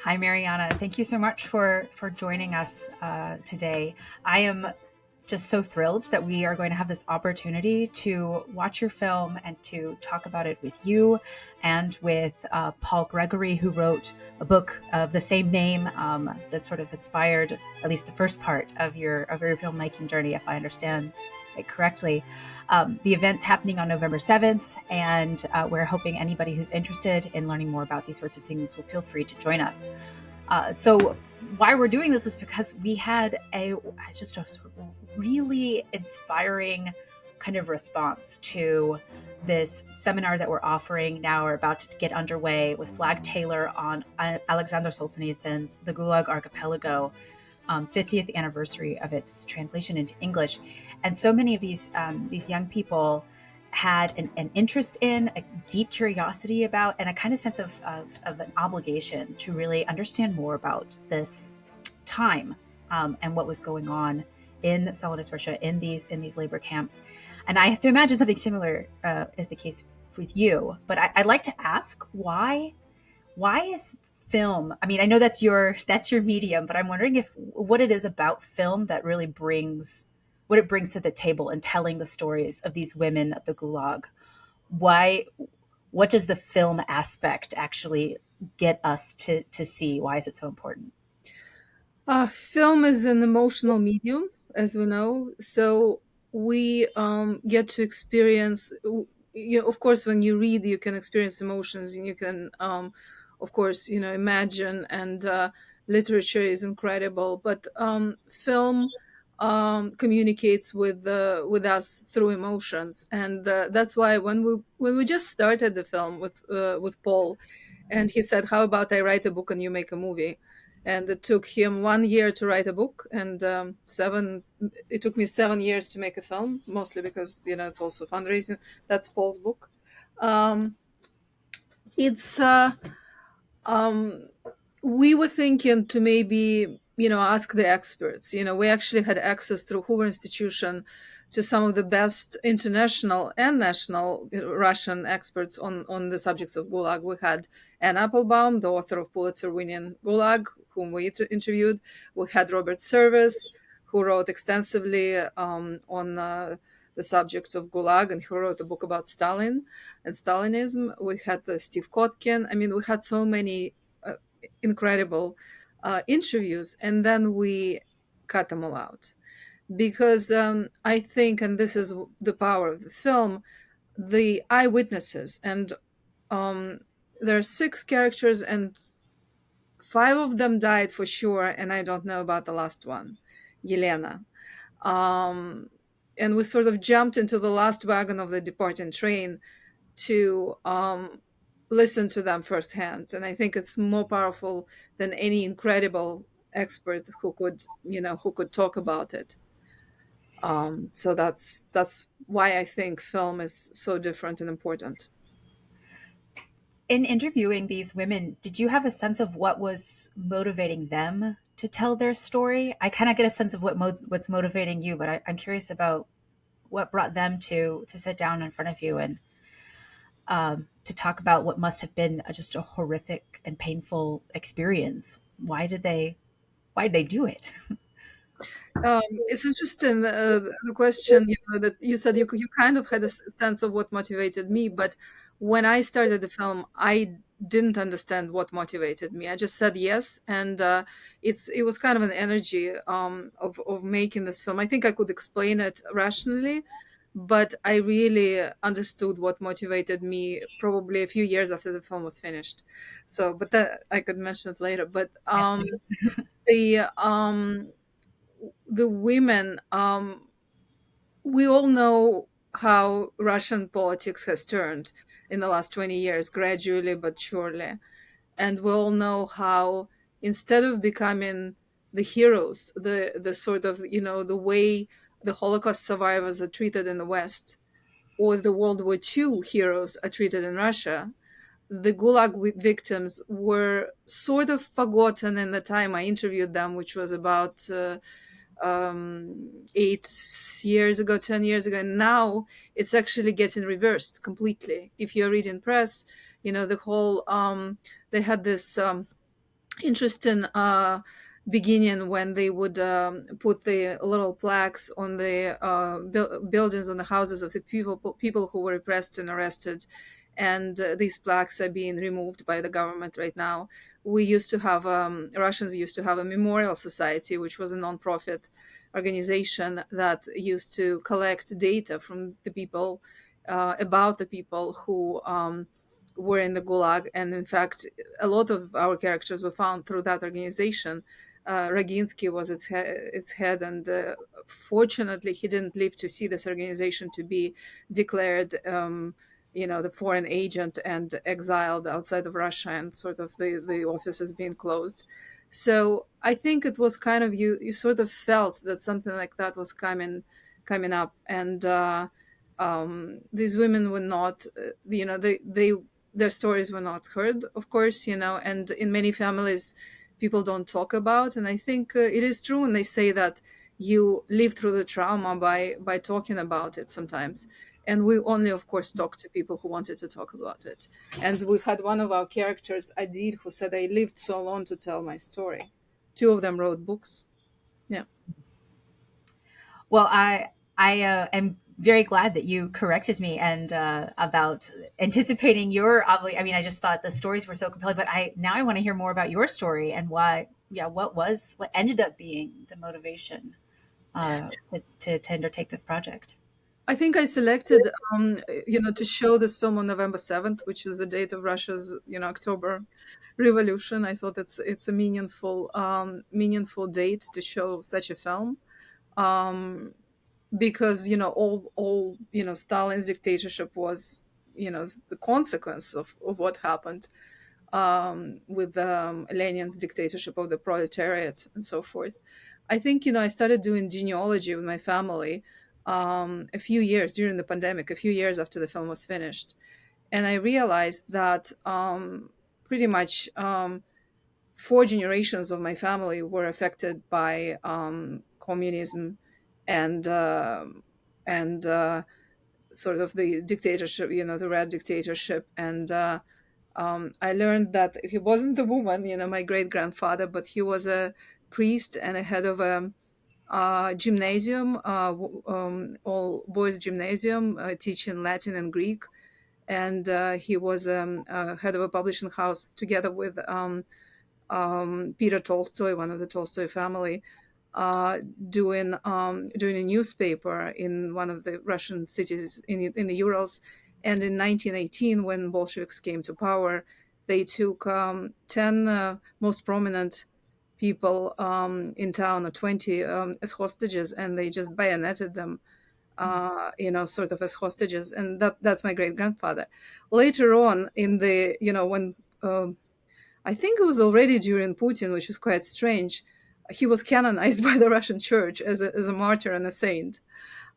Hi, Mariana. Thank you so much for joining us today. I am just so thrilled that we are going to have this opportunity to watch your film and to talk about it with you and with Paul Gregory, who wrote a book of the same name that sort of inspired at least the first part of your filmmaking journey, if I understand it correctly. The event's happening on November 7th, and we're hoping anybody who's interested in learning more about these sorts of things will feel free to join us. So why we're doing this is because we had just a really inspiring kind of response to this seminar that we're offering now or about to get underway with Flagg Taylor on Alexander Solzhenitsyn's The Gulag Archipelago, 50th anniversary of its translation into English. And so many of these young people had an interest in, a deep curiosity about, and a kind of sense of an obligation to really understand more about this time and what was going on in Stalinist Russia in these labor camps. And I have to imagine something similar is the case with you. But I'd like to ask why is film, I mean, I know that's your medium, but I'm wondering if what it is about film that really brings what it brings to the table in telling the stories of these women of the Gulag. Why what does the film aspect actually get us to see? Why is it so important? Film is an emotional medium, as we know, so we get to experience. Of course, when you read, you can experience emotions, and you can, of course, imagine. And literature is incredible, but film communicates with us through emotions, and that's why when we just started the film with Paul, and he said, "How about I write a book and you make a movie?" And it took him 1 year to write a book, and seven. It took me 7 years to make a film, mostly because it's also fundraising. That's Paul's book. Um, it's um, we were thinking to maybe ask the experts. We actually had access through Hoover Institution to some of the best international and national Russian experts on the subjects of Gulag. We had Anne Applebaum, the author of Pulitzer-winning Gulag, whom we interviewed. We had Robert Service, who wrote extensively on the subject of Gulag, and who wrote a book about Stalin and Stalinism. We had Steve Kotkin. I mean, we had so many incredible interviews, and then we cut them all out because I think, and this is the power of the film, the eyewitnesses, and um, there are six characters, and five of them died for sure, and I don't know about the last one, Yelena. Um, and we sort of jumped into the last wagon of the departing train to listen to them firsthand. And I think it's more powerful than any incredible expert who could talk about it. So that's why I think film is so different and important. In interviewing these women, did you have a sense of what was motivating them to tell their story? I kind of get a sense of what's motivating you, but I'm curious about what brought them to sit down in front of you and to talk about what must have been just a horrific and painful experience. Why did they do it? It's interesting, the question, that you said you kind of had a sense of what motivated me, but when I started the film, I didn't understand what motivated me. I just said yes, and it was kind of an energy of making this film. I think I could explain it rationally, but I really understood what motivated me probably a few years after the film was finished. So, but that I could mention it later. But Yes, please. the women, we all know how Russian politics has turned in the last 20 years, gradually but surely. And we all know how, instead of becoming the heroes, the sort of, the way the Holocaust survivors are treated in the West, or the World War II heroes are treated in Russia, the Gulag victims were sort of forgotten in the time I interviewed them, which was about 8 years ago, 10 years ago. And now it's actually getting reversed completely. If you're reading press, the whole, they had this interesting beginning when they would put the little plaques on the buildings, on the houses of the people who were repressed and arrested, and these plaques are being removed by the government right now. We used to have Russians used to have a memorial society, which was a non-profit organization that used to collect data from the people, about the people who were in the Gulag. And in fact, a lot of our characters were found through that organization. Raginsky was its head, and fortunately, he didn't live to see this organization to be declared, the foreign agent and exiled outside of Russia, and sort of the offices being closed. So I think it was kind of, you sort of felt that something like that was coming up, and these women were not, they their stories were not heard, of course, and in many families, people don't talk about. And I think it is true when they say that you live through the trauma by talking about it sometimes. And we only, of course, talked to people who wanted to talk about it. And we had one of our characters, Adil, who said, I lived so long to tell my story. Two of them wrote books. Yeah. Well, I am very glad that you corrected me and about anticipating your obli. I mean, I just thought the stories were so compelling, but I want to hear more about your story and why. Yeah, what ended up being the motivation to undertake this project. I think I selected, to show this film on November 7th, which is the date of Russia's, October Revolution. I thought it's a meaningful date to show such a film, um, because all Stalin's dictatorship was, the consequence of what happened, with Lenin's dictatorship of the proletariat and so forth. I think, I started doing genealogy with my family a few years during the pandemic, a few years after the film was finished. And I realized that pretty much four generations of my family were affected by communism and and sort of the dictatorship, the red dictatorship. And I learned that he wasn't a woman, my great grandfather, but he was a priest and a head of a gymnasium, all boys gymnasium, teaching Latin and Greek. And he was head of a publishing house together with Peter Tolstoy, one of the Tolstoy family, uh, doing a newspaper in one of the Russian cities in the Urals. And in 1918, when Bolsheviks came to power, they took 10 most prominent people in town, or 20, as hostages, and they just bayoneted them, sort of as hostages. And that's my great grandfather. Later on, in the, when I think it was already during Putin, which is quite strange, he was canonized by the Russian church as a martyr and a saint.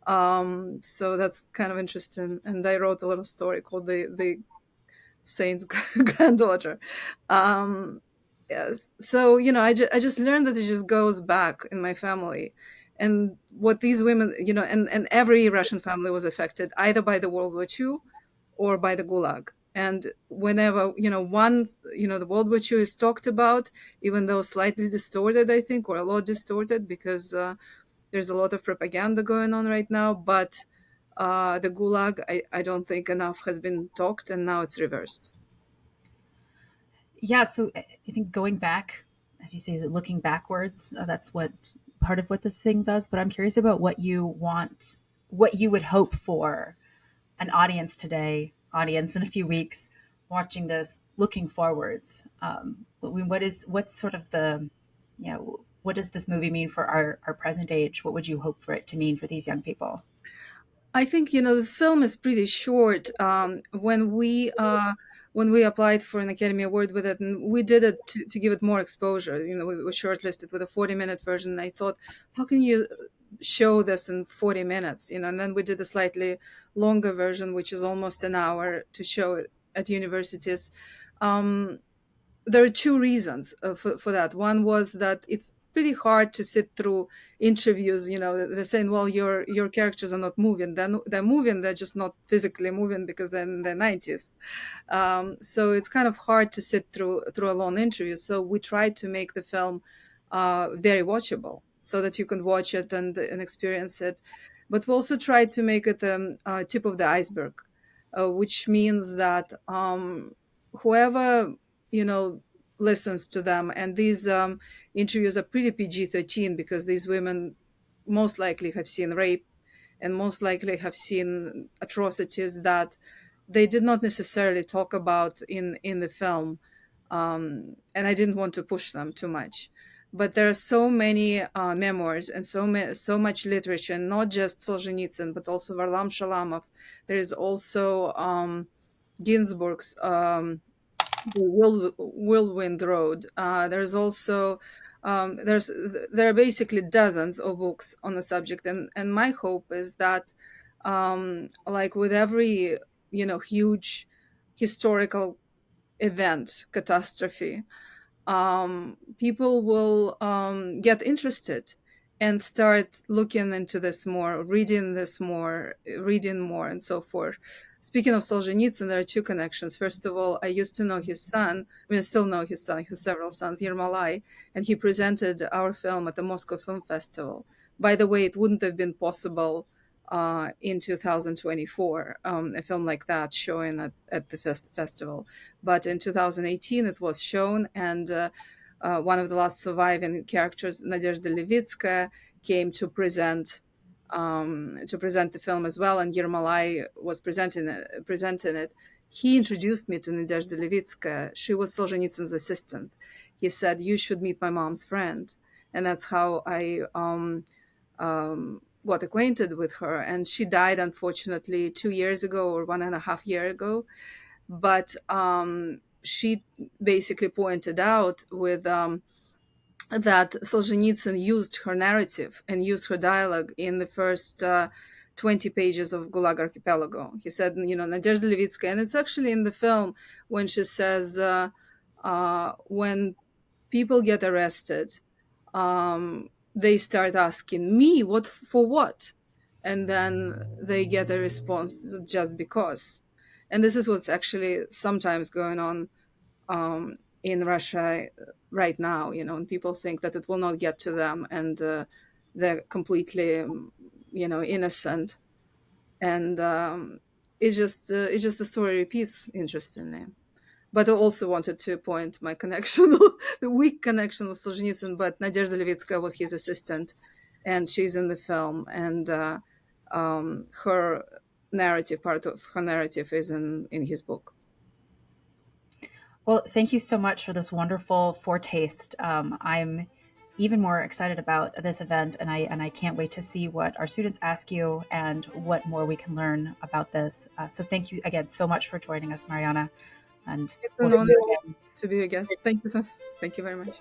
So that's kind of interesting. And I wrote a little story called the saint's granddaughter. Um, yes. So, I just learned that it just goes back in my family. And what these women, and every Russian family was affected either by the World War II or by the Gulag. And whenever, the World War II is talked about, even though slightly distorted, I think, or a lot distorted, because there's a lot of propaganda going on right now. But the Gulag, I don't think enough has been talked, and now it's reversed. Yeah, so I think going back, as you say, looking backwards, that's what part of what this thing does. But I'm curious about what you would hope for an audience today, audience in a few weeks, watching this, looking forwards. What's sort of the, what does this movie mean for our present age? What would you hope for it to mean for these young people? I think, the film is pretty short. When we applied for an Academy Award with it, and we did it to give it more exposure. We were shortlisted with a 40-minute version. And I thought, how can you show this in 40 minutes? And then we did a slightly longer version, which is almost an hour, to show it at universities. There are two reasons for that. One was that it's pretty hard to sit through interviews. They're saying, well, your characters are not moving. They're moving, they're just not physically moving because they're in their 90s. So it's kind of hard to sit through a long interview. So we tried to make the film very watchable so that you can watch it and experience it. But we also tried to make it tip of the iceberg, which means that whoever listens to them, and these interviews are pretty PG-13 because these women most likely have seen rape and most likely have seen atrocities that they did not necessarily talk about in the film, and I didn't want to push them too much. But there are so many memoirs and so much literature, not just Solzhenitsyn, but also Varlam Shalamov. There is also Ginsburg's the Whirlwind Road. There's also there are basically dozens of books on the subject, and my hope is that, like with every huge historical event, catastrophe, people will get interested and start looking into this more, reading more, and so forth. Speaking of Solzhenitsyn, there are two connections. First of all, I used to know his son. I mean, I still know his son. He has several sons, Yermolai, and he presented our film at the Moscow Film Festival. By the way, it wouldn't have been possible in 2024, a film like that showing at the festival. But in 2018, it was shown, and one of the last surviving characters, Nadezhda Levitskaya, came to present the film as well, and Yermolai was presenting it. He introduced me to Nadezhda Levitskaya. She was Solzhenitsyn's assistant. He said, "You should meet my mom's friend," and that's how I got acquainted with her. And she died, unfortunately, 2 years ago or 1.5 years ago. But she basically pointed out that Solzhenitsyn used her narrative and used her dialogue in the first 20 pages of Gulag Archipelago. He said, Nadezhda Levitskaya, and it's actually in the film when she says, when people get arrested, they start asking me, what for what? And then they get a response, just because. And this is what's actually sometimes going on in Russia right now, and people think that it will not get to them, and they're completely, innocent. And it's just the story repeats, interestingly. But I also wanted to point my connection, the weak connection with Solzhenitsyn. But Nadezhda Levitskaya was his assistant, and she's in the film, and her narrative, part of her narrative, is in his book. Well, thank you so much for this wonderful foretaste. I'm even more excited about this event, and I can't wait to see what our students ask you and what more we can learn about this. So thank you again so much for joining us, Mariana, and It's we'll an see honor you again. to be a guest. Thank you very much.